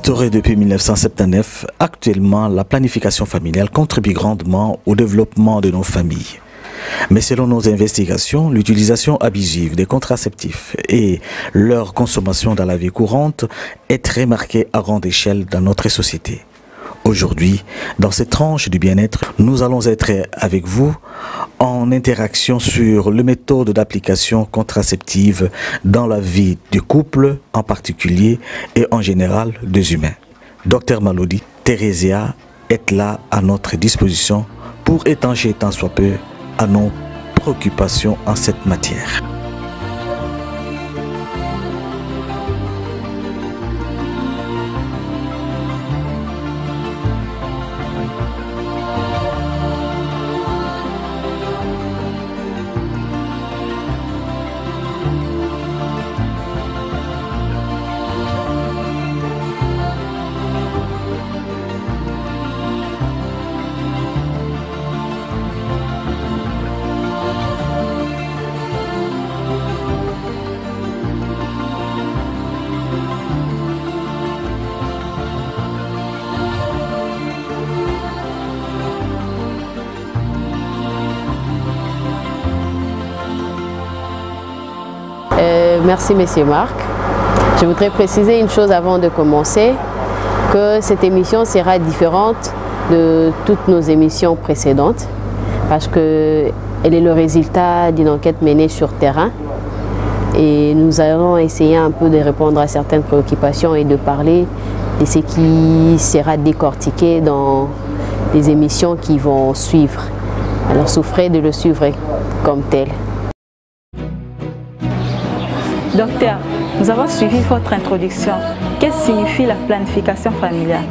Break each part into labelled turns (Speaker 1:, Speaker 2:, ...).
Speaker 1: Instaurée depuis 1979, actuellement, la planification familiale contribue grandement au développement de nos familles. Mais selon nos investigations, l'utilisation abusive des contraceptifs et leur consommation dans la vie courante est très marquée à grande échelle dans notre société. Aujourd'hui, dans cette tranche du bien-être, nous allons être avec vous en interaction sur les méthodes d'application contraceptive dans la vie du couple en particulier et en général des humains. Dr Malodi Theresia est là à notre disposition pour étancher tant soit peu à nos préoccupations en cette matière.
Speaker 2: Merci Monsieur Marc. Je voudrais préciser une chose avant de commencer, que cette émission sera différente de toutes nos émissions précédentes parce qu'elle est le résultat d'une enquête menée sur terrain et nous allons essayer un peu de répondre à certaines préoccupations et de parler de ce qui sera décortiqué dans les émissions qui vont suivre. Alors souffrez de le suivre comme tel.
Speaker 3: Docteur, nous avons suivi votre introduction. Qu'est-ce que signifie la planification familiale?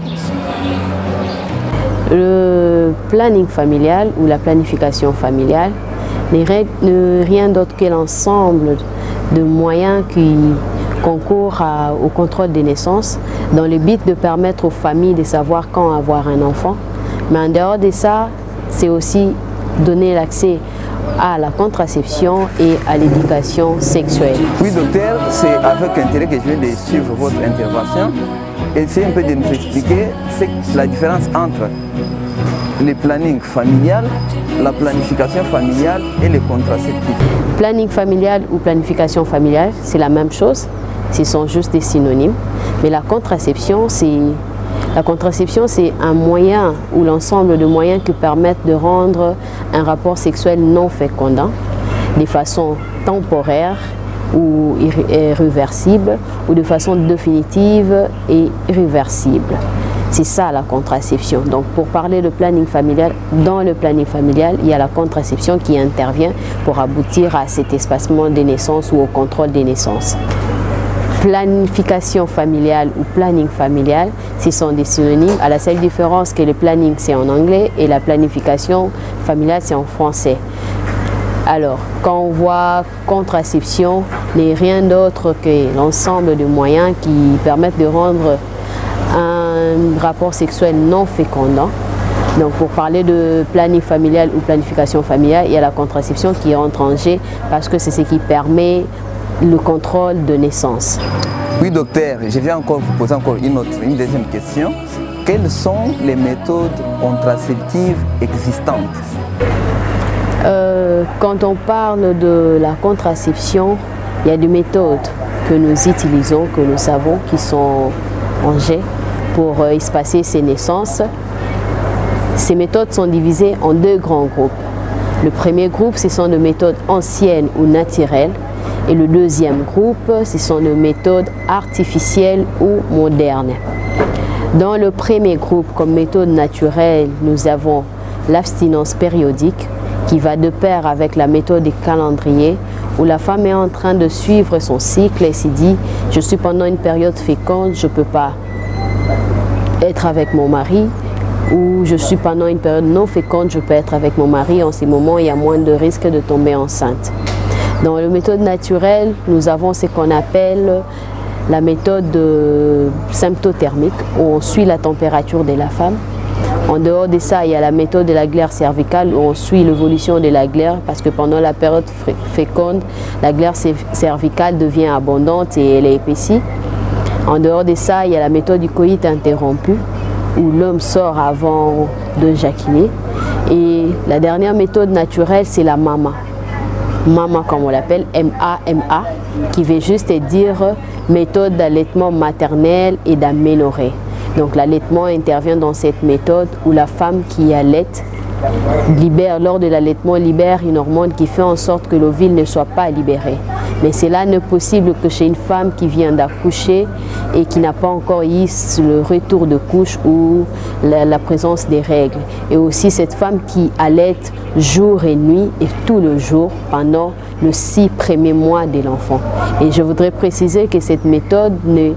Speaker 2: Le planning familial ou la planification familiale n'est rien d'autre que l'ensemble de moyens qui concourent au contrôle des naissances dans le but de permettre aux familles de savoir quand avoir un enfant. Mais en dehors de ça, c'est aussi donner l'accès à la contraception et à l'éducation sexuelle.
Speaker 4: Oui docteur, c'est avec intérêt que je viens de suivre votre intervention. Essayez un peu de nous expliquer la différence entre le planning familial, la planification familiale et les contraceptifs.
Speaker 2: Planning familial ou planification familiale, c'est la même chose, ce sont juste des synonymes. Mais la contraception, c'est un moyen ou l'ensemble de moyens qui permettent de rendre un rapport sexuel non fécondant de façon temporaire ou irréversible ou de façon définitive et irréversible. C'est ça la contraception. Donc pour parler de planning familial, dans le planning familial, il y a la contraception qui intervient pour aboutir à cet espacement des naissances ou au contrôle des naissances. Planification familiale ou planning familial, ce sont des synonymes, à la seule différence que le planning c'est en anglais et la planification familiale c'est en français. Alors, quand on voit contraception, n'est rien d'autre que l'ensemble de moyens qui permettent de rendre un rapport sexuel non fécondant. Donc pour parler de planning familial ou planification familiale, il y a la contraception qui entre en jeu parce que c'est ce qui permet le contrôle de naissance.
Speaker 4: Oui docteur, je viens encore vous poser une deuxième question. Quelles sont les méthodes contraceptives existantes?
Speaker 2: Quand on parle de la contraception, il y a des méthodes que nous utilisons, que nous savons, qui sont en jeu pour espacer ces naissances. Ces méthodes sont divisées en deux grands groupes. Le premier groupe, ce sont des méthodes anciennes ou naturelles. Et le deuxième groupe, ce sont des méthodes artificielles ou modernes. Dans le premier groupe, comme méthode naturelle, nous avons l'abstinence périodique qui va de pair avec la méthode des calendriers où la femme est en train de suivre son cycle et se dit « je suis pendant une période féconde, je ne peux pas être avec mon mari » ou « je suis pendant une période non féconde, je peux être avec mon mari, en ces moments il y a moins de risque de tomber enceinte ». Dans la méthode naturelle, nous avons ce qu'on appelle la méthode symptothermique, où on suit la température de la femme. En dehors de ça, il y a la méthode de la glaire cervicale, où on suit l'évolution de la glaire, parce que pendant la période féconde, la glaire cervicale devient abondante et elle est épaissie. En dehors de ça, il y a la méthode du coït interrompu, où l'homme sort avant de jacquiner. Et la dernière méthode naturelle, c'est la MAMA. MAMA, comme on l'appelle, M-A-M-A, qui veut juste dire méthode d'allaitement maternel et d'aménorrhée. Donc l'allaitement intervient dans cette méthode où la femme qui allaite lors de l'allaitement, libère une hormone qui fait en sorte que l'ovule ne soit pas libéré. Mais cela n'est possible que chez une femme qui vient d'accoucher et qui n'a pas encore eu le retour de couche ou la présence des règles. Et aussi cette femme qui allaite jour et nuit et tout le jour pendant le 6 premiers mois de l'enfant. Et je voudrais préciser que cette méthode n'est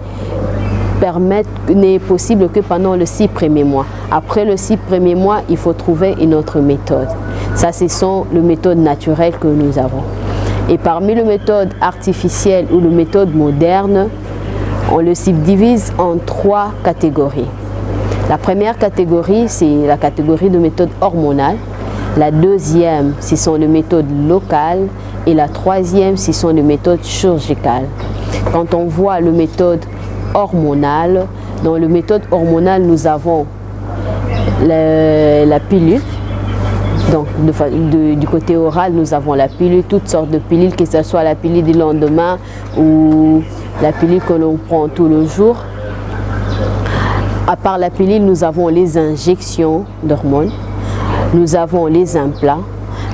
Speaker 2: possible que pendant le 6 premiers mois. Après le 6 premiers mois, il faut trouver une autre méthode. Ça, ce sont les méthodes naturelles que nous avons. Et parmi les méthodes artificielles ou les méthodes modernes, on le subdivise en 3 catégories. La première catégorie, c'est la catégorie de méthodes hormonales. La deuxième, ce sont les méthodes locales. Et la troisième, ce sont les méthodes chirurgicales. Quand on voit les méthodes hormonales, dans les méthodes hormonales, nous avons la pilule. Donc du côté oral, nous avons la pilule, toutes sortes de pilules, que ce soit la pilule du lendemain ou la pilule que l'on prend tous les jours. À part la pilule, nous avons les injections d'hormones, nous avons les implants,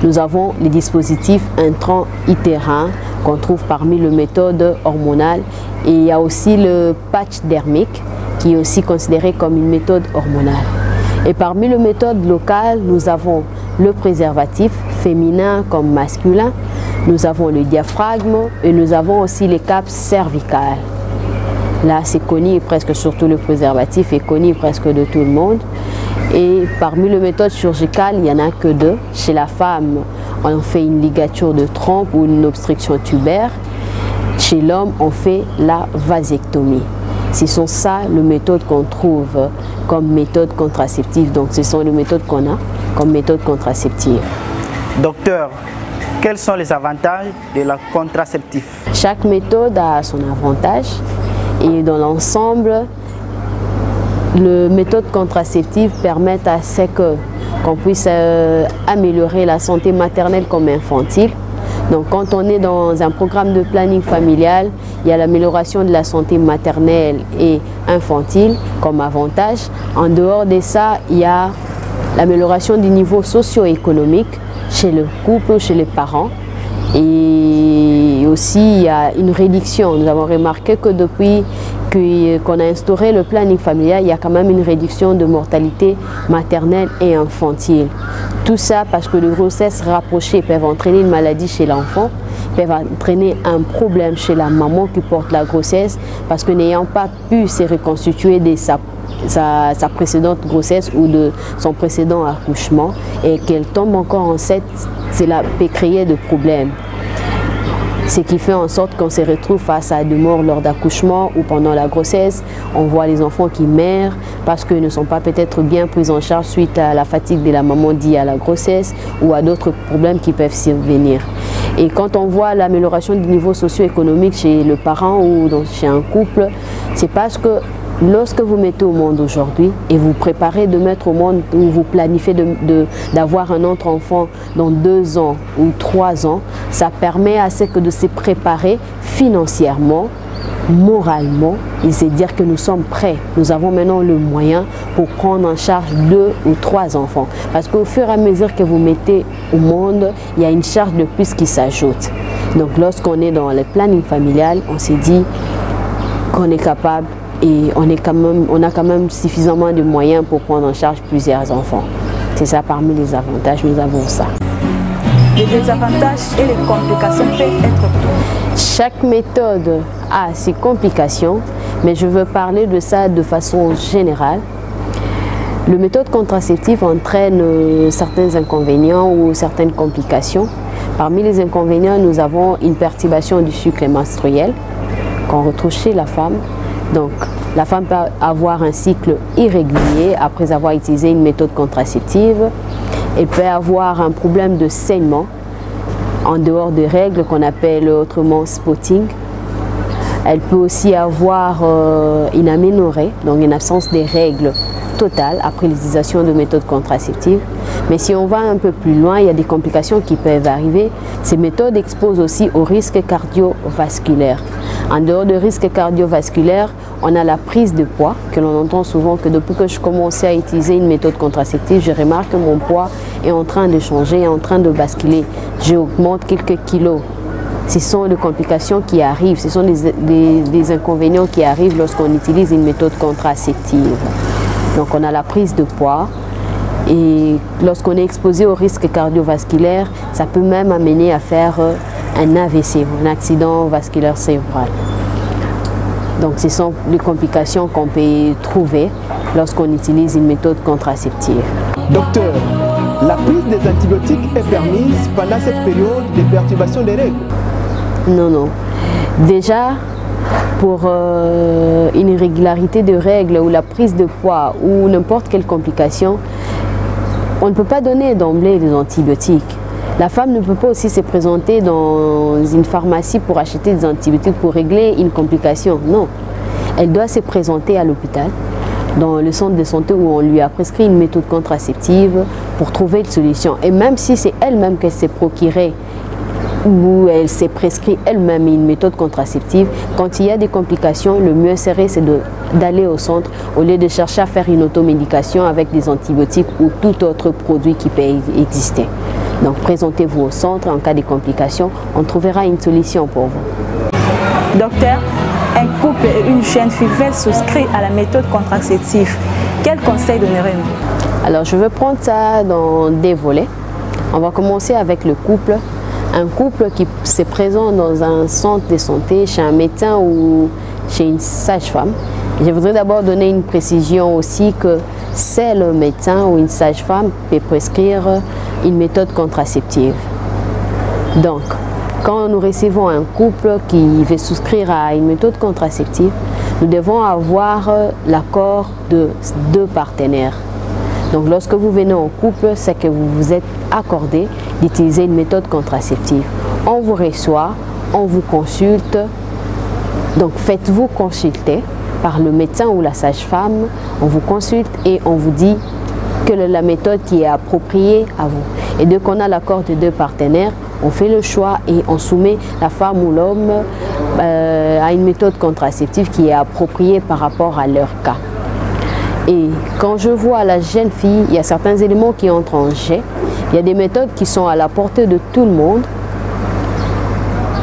Speaker 2: nous avons les dispositifs intra-utérins qu'on trouve parmi les méthodes hormonales. Et il y a aussi le patch dermique qui est aussi considéré comme une méthode hormonale. Et parmi les méthodes locales, nous avons le préservatif féminin comme masculin, nous avons le diaphragme et nous avons aussi les capes cervicales. Là, c'est connu presque, surtout le préservatif est connu presque de tout le monde. Et parmi les méthodes chirurgicales, il n'y en a que 2. Chez la femme, on fait une ligature de trompe ou une obstruction tubaire. Chez l'homme, on fait la vasectomie. Ce sont ça les méthodes qu'on trouve comme méthode contraceptive. Donc, ce sont les méthodes qu'on a comme méthode contraceptive.
Speaker 5: Docteur, quels sont les avantages de la contraceptif?
Speaker 2: Chaque méthode a son avantage et dans l'ensemble, les méthodes contraceptives permettent à ce qu'on puisse améliorer la santé maternelle comme infantile. Donc quand on est dans un programme de planning familial, il y a l'amélioration de la santé maternelle et infantile comme avantage. En dehors de ça, il y a l'amélioration du niveau socio-économique chez le couple, chez les parents. Et aussi, il y a une réduction. Nous avons remarqué que depuis qu'on a instauré le planning familial, il y a quand même une réduction de mortalité maternelle et infantile. Tout ça parce que les grossesses rapprochées peuvent entraîner une maladie chez l'enfant, peuvent entraîner un problème chez la maman qui porte la grossesse parce que n'ayant pas pu se reconstituer de sa précédente grossesse ou de son précédent accouchement et qu'elle tombe encore enceinte, cela peut créer des problèmes. Ce qui fait en sorte qu'on se retrouve face à des morts lors d'accouchement ou pendant la grossesse. On voit les enfants qui meurent parce qu'ils ne sont pas peut-être bien pris en charge suite à la fatigue de la maman due à la grossesse ou à d'autres problèmes qui peuvent survenir. Et quand on voit l'amélioration du niveau socio-économique chez le parent ou chez un couple, c'est parce que lorsque vous mettez au monde aujourd'hui et vous préparez de mettre au monde ou vous planifiez d'avoir un autre enfant dans 2 ans ou 3 ans, ça permet à ce que de se préparer financièrement, moralement et se dire que nous sommes prêts. Nous avons maintenant le moyen pour prendre en charge 2 ou 3 enfants. Parce qu'au fur et à mesure que vous mettez au monde, il y a une charge de plus qui s'ajoute. Donc lorsqu'on est dans le planning familial, on s'est dit qu'on est capable et on a quand même suffisamment de moyens pour prendre en charge plusieurs enfants. C'est ça parmi les avantages, nous avons ça.
Speaker 3: Les désavantages et les complications peuvent être...
Speaker 2: Chaque méthode a ses complications, mais je veux parler de ça de façon générale. Les méthodes contraceptives entraînent certains inconvénients ou certaines complications. Parmi les inconvénients, nous avons une perturbation du cycle menstruel qu'on retrouve chez la femme. Donc, la femme peut avoir un cycle irrégulier après avoir utilisé une méthode contraceptive. Elle peut avoir un problème de saignement en dehors des règles qu'on appelle autrement spotting. Elle peut aussi avoir une aménorrhée, donc une absence des règles totales après l'utilisation de méthodes contraceptives. Mais si on va un peu plus loin, il y a des complications qui peuvent arriver. Ces méthodes exposent aussi au risque cardiovasculaire. En dehors de risque cardiovasculaire, on a la prise de poids, que l'on entend souvent que depuis que je commençais à utiliser une méthode contraceptive, je remarque que mon poids est en train de changer, est en train de basculer. J'augmente quelques kilos. Ce sont des complications qui arrivent, ce sont des inconvénients qui arrivent lorsqu'on utilise une méthode contraceptive. Donc on a la prise de poids et lorsqu'on est exposé au risque cardiovasculaire, ça peut même amener à faire un AVC, un accident vasculaire cérébral. Donc ce sont les complications qu'on peut trouver lorsqu'on utilise une méthode contraceptive.
Speaker 6: Docteur, la prise des antibiotiques est permise pendant cette période de perturbation des règles?
Speaker 2: Non, non. Déjà, pour une irrégularité de règles ou la prise de poids ou n'importe quelle complication, on ne peut pas donner d'emblée des antibiotiques. La femme ne peut pas aussi se présenter dans une pharmacie pour acheter des antibiotiques pour régler une complication. Non. Elle doit se présenter à l'hôpital, dans le centre de santé où on lui a prescrit une méthode contraceptive pour trouver une solution. Et même si c'est elle-même qu'elle s'est procurée ou elle s'est prescrit elle-même une méthode contraceptive, quand il y a des complications, le mieux serait d'aller au centre au lieu de chercher à faire une automédication avec des antibiotiques ou tout autre produit qui peut exister. Donc présentez-vous au centre, en cas de complications, on trouvera une solution pour vous.
Speaker 3: Docteur, un couple et une jeune fille veulent souscrire à la méthode contraceptive. Quel conseil donnerez-vous?
Speaker 2: Alors je vais prendre ça dans des volets. On va commencer avec le couple. Un couple qui se présente dans un centre de santé, chez un médecin ou chez une sage-femme. Je voudrais d'abord donner une précision aussi que c'est le médecin ou une sage-femme qui peut prescrire une méthode contraceptive. Donc, quand nous recevons un couple qui veut souscrire à une méthode contraceptive, nous devons avoir l'accord de deux partenaires. Donc lorsque vous venez en couple, c'est que vous vous êtes accordé d'utiliser une méthode contraceptive. On vous reçoit, on vous consulte, donc faites-vous consulter par le médecin ou la sage-femme, on vous consulte et on vous dit que la méthode qui est appropriée à vous. Et dès qu'on a l'accord de deux partenaires, on fait le choix et on soumet la femme ou l'homme à une méthode contraceptive qui est appropriée par rapport à leur cas. Et quand je vois la jeune fille, il y a certains éléments qui entrent en jeu. Il y a des méthodes qui sont à la portée de tout le monde,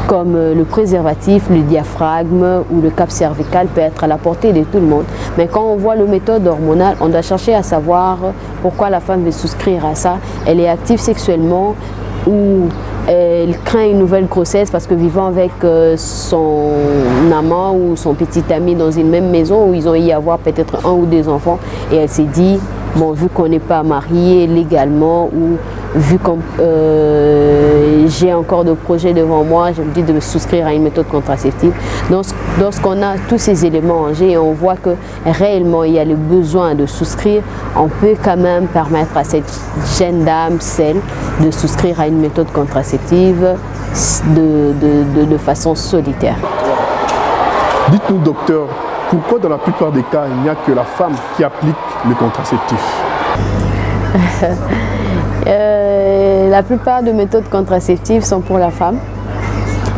Speaker 2: comme le préservatif, le diaphragme ou le cap cervical peut être à la portée de tout le monde. Mais quand on voit la méthode hormonale, on doit chercher à savoir pourquoi la femme veut souscrire à ça. Elle est active sexuellement ou elle craint une nouvelle grossesse parce que vivant avec son amant ou son petit ami dans une même maison où ils ont y avoir peut-être un ou deux enfants et elle s'est dit, bon, vu qu'on n'est pas marié légalement ou vu que j'ai encore de projets devant moi, je me dis de me souscrire à une méthode contraceptive. Lorsqu'on a tous ces éléments en jeu et on voit que réellement il y a le besoin de souscrire, on peut quand même permettre à cette jeune dame, celle, de souscrire à une méthode contraceptive de façon solitaire.
Speaker 6: Dites-nous, docteur, pourquoi dans la plupart des cas, il n'y a que la femme qui applique le contraceptif?
Speaker 2: La plupart des méthodes contraceptives sont pour la femme.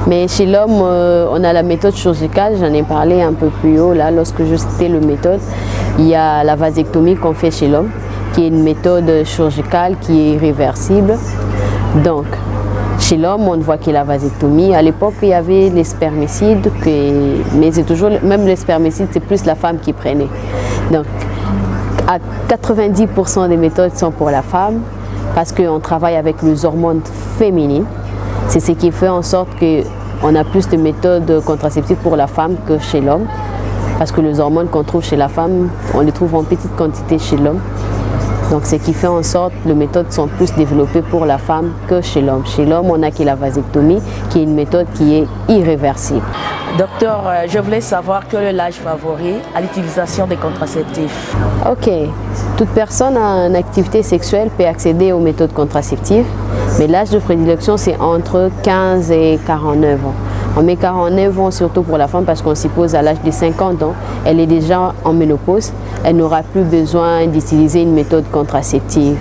Speaker 2: Mais chez l'homme, on a la méthode chirurgicale, j'en ai parlé un peu plus haut, là, lorsque je citais la méthode. Il y a la vasectomie qu'on fait chez l'homme, qui est une méthode chirurgicale qui est irréversible. Donc, chez l'homme, on voit qu'il y a la vasectomie. À l'époque, il y avait les spermicides, mais c'est toujours, même les spermicides, c'est plus la femme qui prenait. Donc, à 90% des méthodes sont pour la femme, parce qu'on travaille avec les hormones féminines. C'est ce qui fait en sorte qu'on a plus de méthodes contraceptives pour la femme que chez l'homme. Parce que les hormones qu'on trouve chez la femme, on les trouve en petite quantité chez l'homme. Donc ce qui fait en sorte que les méthodes sont plus développées pour la femme que chez l'homme. Chez l'homme, on a la vasectomie, qui est une méthode qui est irréversible.
Speaker 7: Docteur, je voulais savoir quel est l'âge favori à l'utilisation des contraceptifs.
Speaker 2: Ok, toute personne en activité sexuelle peut accéder aux méthodes contraceptives, mais l'âge de prédilection c'est entre 15 et 49 ans. On met 49 ans surtout pour la femme parce qu'on suppose à l'âge de 50 ans, elle est déjà en ménopause, elle n'aura plus besoin d'utiliser une méthode contraceptive.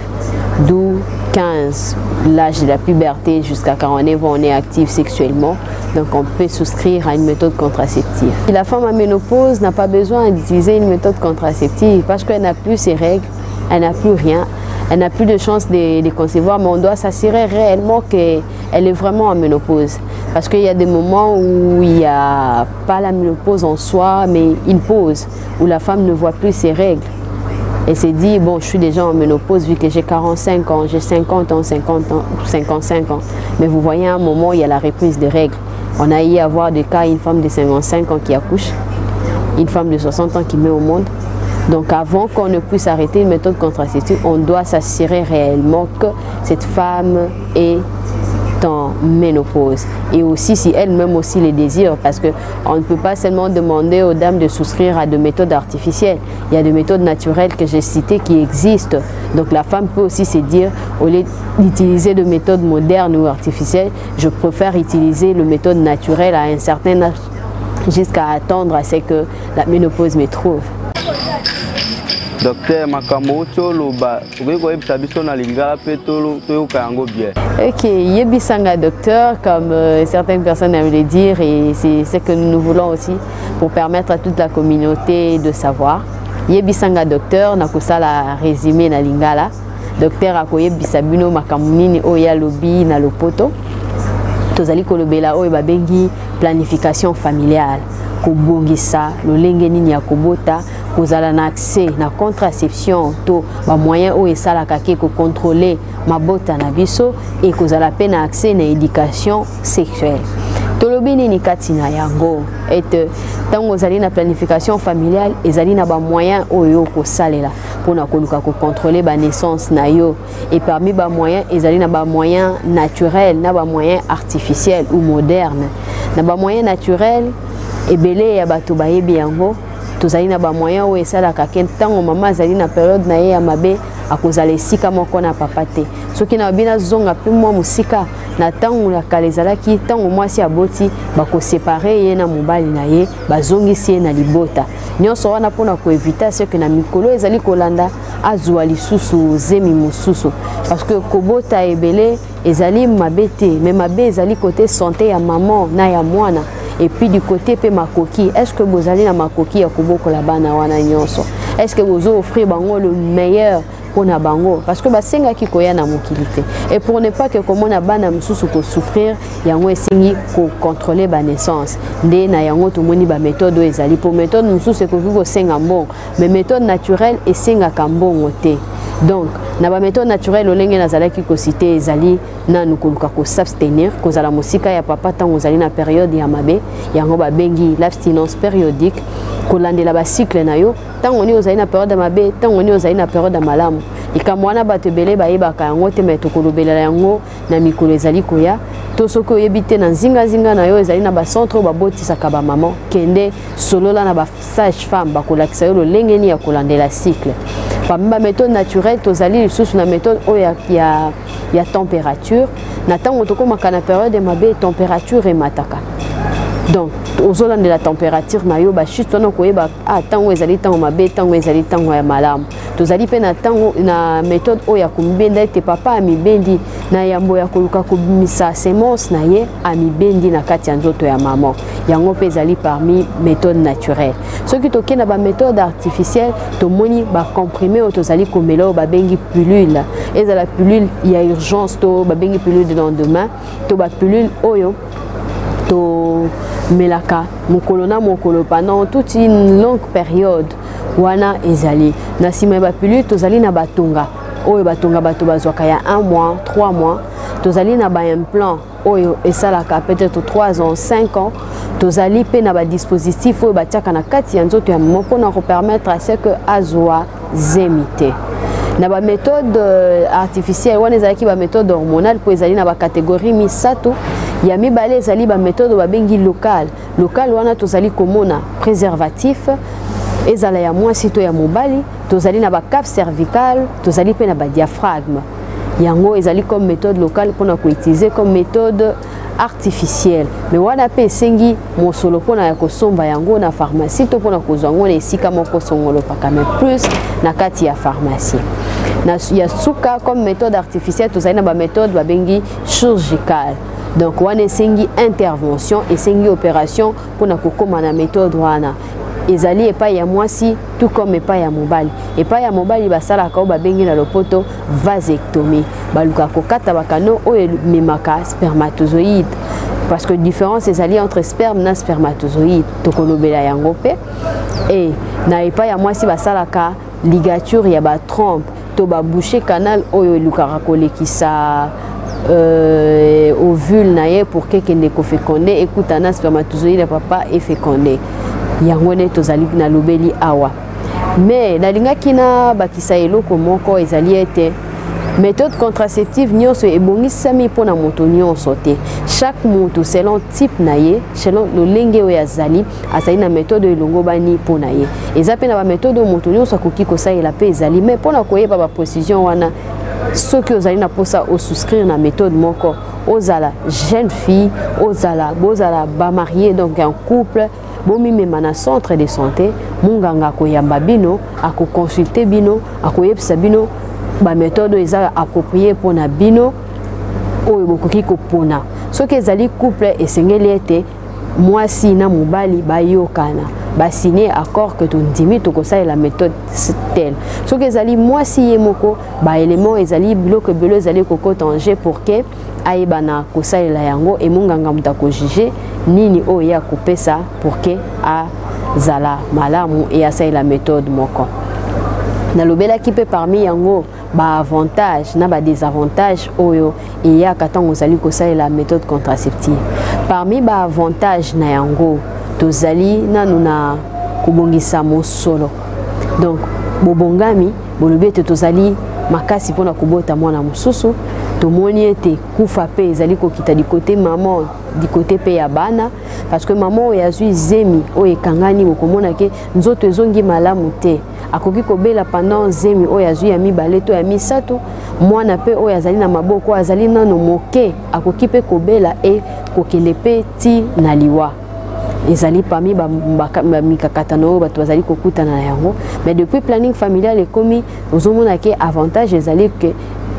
Speaker 2: D'où 15, l'âge de la puberté, jusqu'à 49 ans, on est actif sexuellement. Donc on peut souscrire à une méthode contraceptive. Et la femme en ménopause n'a pas besoin d'utiliser une méthode contraceptive parce qu'elle n'a plus ses règles, elle n'a plus rien. Elle n'a plus de chance de concevoir, mais on doit s'assurer réellement qu'elle est vraiment en ménopause. Parce qu'il y a des moments où il n'y a pas la ménopause en soi, mais une pause, où la femme ne voit plus ses règles. Elle s'est dit, bon, je suis déjà en ménopause vu que j'ai 45 ans, j'ai 50 ans, 50 ans, 55 ans. Mais vous voyez, à un moment, il y a la reprise des règles. On a eu à voir des cas, une femme de 55 ans qui accouche, une femme de 60 ans qui met au monde. Donc avant qu'on ne puisse arrêter une méthode contraceptive, on doit s'assurer réellement que cette femme est en ménopause. Et aussi si elle-même aussi les désire, parce qu'on ne peut pas seulement demander aux dames de souscrire à des méthodes artificielles. Il y a des méthodes naturelles que j'ai citées qui existent. Donc la femme peut aussi se dire, au lieu d'utiliser des méthodes modernes ou artificielles, je préfère utiliser les méthodes naturelles à un certain âge, jusqu'à attendre à ce que la ménopause me trouve.
Speaker 8: Docteur Makambo Choloba,
Speaker 2: ok, Yebisanga docteur, comme certaines personnes aiment le dire, et c'est ce que nous voulons aussi pour permettre à toute la communauté de savoir. Yebisanga docteur, nakusala résumé na lingala. Docteur akoyebisa bino makamunini oya lobi na lopoto. Tozali kolobela oyo babengi planification familiale. Kobongisa lolenge nini ya kobota kozala na accès na contraception to ba moyen o esala kake ko contrôler mabota na biso et kozala pe na accès na éducation sexuelle. Tolobi nini katina yango et tango zali na planification familiale ezali na ba moyen oyo ko salela pona koluka ko contrôler ba naissance na yo et parmi ba moyen ezali na ba moyen naturel na ba moyen artificiel ou moderne. Na ba moyen naturel ebele ya bato bayebi yango tozali na ba moyen o esalaka ke ntango mama azali na période na ye ya mabe akozala esika moko na papa te soki na bina zonga pe mwa musika na ntango ya kala ezalaki ntango mwasi aboti bakosepare ye na mobali na ye bazongisi ye na libota nyonso wana mpona koevita soki na mikolo ezali kolanda azwa lisusu zemi mosusu parce que kobota ebele ezali mabe te mais mabe ezali côté santé ya maman na ya mwana. Et puis du côté pe makoki, est-ce que vous allez na makoki ya koboko la bana wana nyonso? Est-ce que vous offrez bango le meilleur pour na bango? Parce que basenga ki koya na mokilité. Et pour ne pas que comme na bana mususu ko souffrir, yango esengi ko contrôler ba naissance. Nde na yango to moni ba méthode ezali pour méthode mususu ko ko senga mbongo, mais méthode naturelle esenga ka mbongo te. Donc, na ba méthode naturelle olenge nazalaki ko citer ezali nanu koluka ko s'abstenir kozala musika ya papa tango ozali na période ya mabe yango ba bengi l'abstinence périodique kolandela ba cycle na yo tango ni ozali na période ya mabe tango ni ozali na période ya malamu ikambo wana bato ebele bayebaka yango te me tokolobela yango na mikolo ezali koya to soki oyebi te na nzinga na yo ezali na ba centre oyo babotisaka ba maman kende solola na ba sage femme bakolakisa yo lolenge nini ya kolandela cycle. Parmi ba méthode naturelle tozali lisusu na méthode oyo ya température na tango tokomaka na période ya mabe température emataka. Donc ozolanda la température na yo ba juste na koyeba tango ezali tango mabe tango ezali tango ya malamu. Tozali pe na tango na méthode oyo ya komibenda ete papa amibendi na yambo ya koluka kobimisa semence na ye amibendi na kati ya nzoto ya maman. Yango pe ezali parmi méthode naturelle. Soki toke na ba méthode artificielle tomoni ba comprimé oyo tozali komela oyo babengi pilule. Ezala pilule ya urgence to babengi pilule de lendemain to ba pilule oyo to melaka mokolo na mokolo pendant toute une longue période wana ezali na sima ba pilule tozali na batonga oyo batonga bato bazwaka ya 1 mois 3 mois tozali na ba implant oyo esalaka peut-être 3 ans 5 ans tozali pe na ba dispositif oyo batiaka na kati ya nzoto ya mama mpona kopermettre à ce que azwa zemite. Na ba méthode artificielle wana ezalaki ba méthode hormonale po ezali na ba catégorie misato ya mibale ezali ba méthode babengi local wana tozali komona préservatif ezala ya mwasi to ya mobali tozali na ba cap cervical tozali pe na ba diaphragme yango ezali comme méthode locale pour na ko utiliser comme méthode artificielle mais wana pe sengi mosolo pona ya kosomba yango na pharmacie to pona kozwango na esika moko songolo paka mais plus na kati ya pharmacie na ya suka comme méthode artificielle tozali na ba méthode babengi chirurgicale donc wana sengi intervention et sengi opération pona kokoma na méthode wana ezali epai ya mwasi tout comme epai ya mobali epai ya mobali basalaka o babengi na lopoto vasectomie baluka kokata bakano oyo memaka spermatozoïde parce que différence ezali entre sperme na spermatozoïde tokolobela yango pe et na epai ya mwasi basalaka ligature ya ba trompe to ba boucher canal oyo lukaka kolekisa ovule na ye pour kekende ko féconder ekutana spermatozoïde papa et féconder yango ne tozali na lobeli awa mais nalingaki na bakisa eloko moko ezali ete méthode contraceptive nyonso ebongisami mpona moto nyonso te chaque moto selon type na ye selon lolenge oyo azali na méthode elongo bani mpona ye eza mpe na baméthode oyo moto nyonso akoki kosalela mpe ezali mais mpona koyeba baprécision wana soki ozali na mposa osouscrire na méthode moko ozala jeune fille bozala bamarie donc un couple bomimema na centre de santé munganga akoyamba bino akoconsulte bino akoyebisa bino baméthode eza approprié mpona bino oyo bokoki kopona soki ezali couple esengeli ete mwasi na mobali bayokana basigner accord que tondimi tokosalela méthode telle soki ezali mwasi ye moko baélément ezali biloko ebele ezali kokota en jeu pour que ayebana kosalela yango emonganga moto akojuge nini oyo ya kopesa pour que azala malamu e asalela méthode moko nalobelaki mpe parmi yango ba-avantage na ba-désavantage oyo eyaka ntango ozali kosalela méthode contraceptive parmi ba-avantage na yango tozali nanu na kobongisa mosolo donc bobongami bolobi ete tozali makasi mpona kobota mwana mosusu tomoni ete kufa pe ezali kokita du côté maman du côté pe ya bana parce que maman oyo azwi zemi oyo ekangani bokomona ke nzoto ezongi malamu te akoki kobela pendant zemi oyo azwi ya mibale to ya misato mwana pe oyo azali na maboko azali nano moke akoki pe kobela e kokende pe ti na liwa ezali parmi mikakatano oyo bato bazali kokutana na yango mais depuis planning familial ekomi ozomona ke avantage ezali ke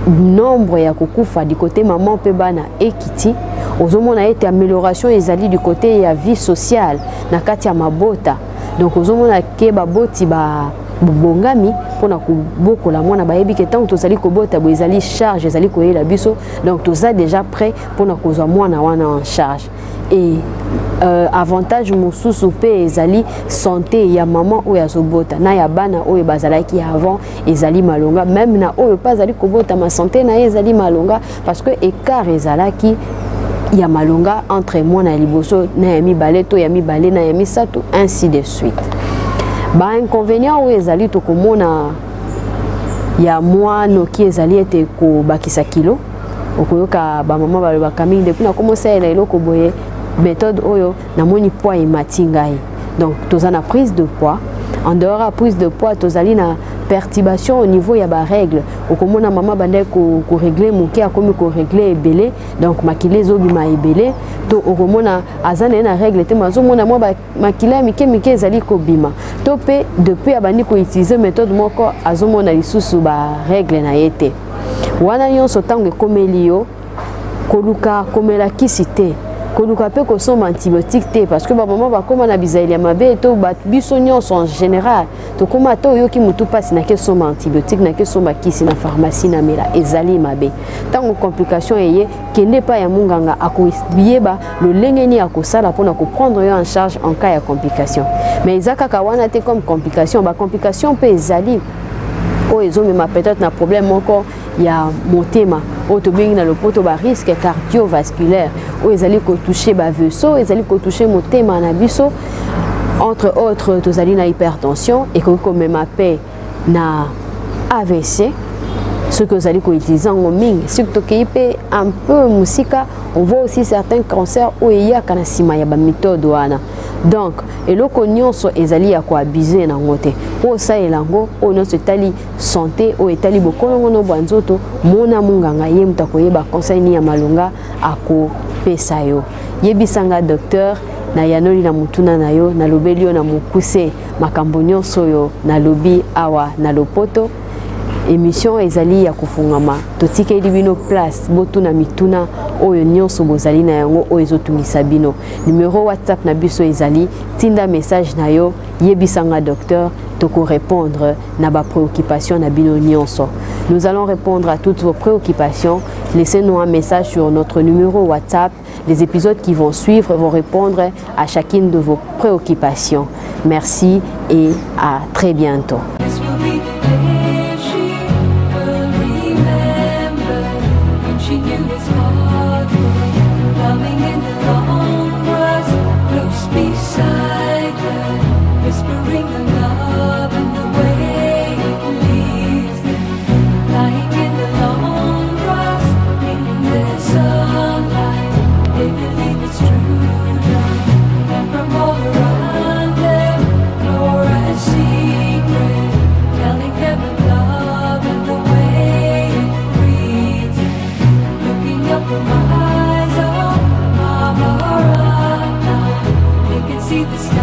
Speaker 2: nombre ya kokufa du côté maman pe bana ekiti ozomona ete amélioration ezali du côté ya vie sociale na kati ya mabota donc ozomona ke baboti bongami mpona kobokola mwana bayebi ke ntango tozali kobota bo ezali charge ezali koyela biso donc toza déjà prêt mpona kozwa mwana wana en charge et avantage mosusu pe ezali santé ya maman oyo azobota na ya bana oyo bazalaki avant ezali malonga même na oyo pas azali kobota ma santé na ye ezali malonga parce que écart ezalaki ya malonga entre mwana ya liboso na ya mibale to ya mibale na ya misato ainsi de suite ba inconvénient oyo ezali tokomona ya mwana ki ezali ete kobakisa kilo okoyoka ba mama balobaka mingi depuis na commencé à eloko boye méthode oyo namoni poids emati ngai donc toza na prise de poids en dehors à prise de poids tozali na perturbation au niveau ya ba règle okomona mama bande ko régler moke akomi ko régler ebele donc makile ezobima ebele to okomona azana na règle te mazomona mwa makile mike ezali kobima to pe depuis abandi ko utiliser méthode moko azomona lisusu ba règle na yete wana nyonso tango ekomeli yo koluka komela kisi te koluka pe kosomba antibiotique te parce que ba maman bakoma na bizaeli ya mabe to biso nyonso en général to koma to yoki mutu pasi na ke somba antibiotique na ke somba kisi na pharmacie na mela ezali mabe tango complication eye kende pa ya munganga akoyeba lolenge ni akosala pona ko prendre yo en charge en cas ya complication mais ezaka kawana te comme complication ba complication pe ezali oyo ezomema peut-être na problème moko ya motema oyo tobengi na lopoto ba risque cardiovasculaire oyo ezali kotoucher ba vaisseau ezali kotoucher motema na biso entre autres tozali na hypertension ekoki komema pe na AVC ce que ozali koutiliser yango mingi soki tokei pe un peu musika on voit aussi certains cancers oyo eyaka na nsima ya baméthode wana Donc eloko nyonso ezali ya ko abuser na ngote o sa elango o no se tali santé o etali bokolongo no bwanzoto mona munganga ye mutakoyeba conseil ni ya malunga ako pesa yo yebisanga docteur na yanoli na mutuna na yo na lobeli yo na mukuse makambo nyonso yo na lobi awa na lopoto émission ezali ya kufungama totikeli bino place botuna mituna oyo nyonso bozali na yango oyo ezotungisa bino numéro WhatsApp na biso ezali tinda message na yo yebisanga docteur toko répondre na ba préoccupation na bino nyonso. Nous allons répondre à toutes vos préoccupations. Laissez-nous un message sur notre numéro WhatsApp. Les épisodes qui vont suivre vont répondre à chacune de vos préoccupations. Merci et à très bientôt.
Speaker 9: See the sky.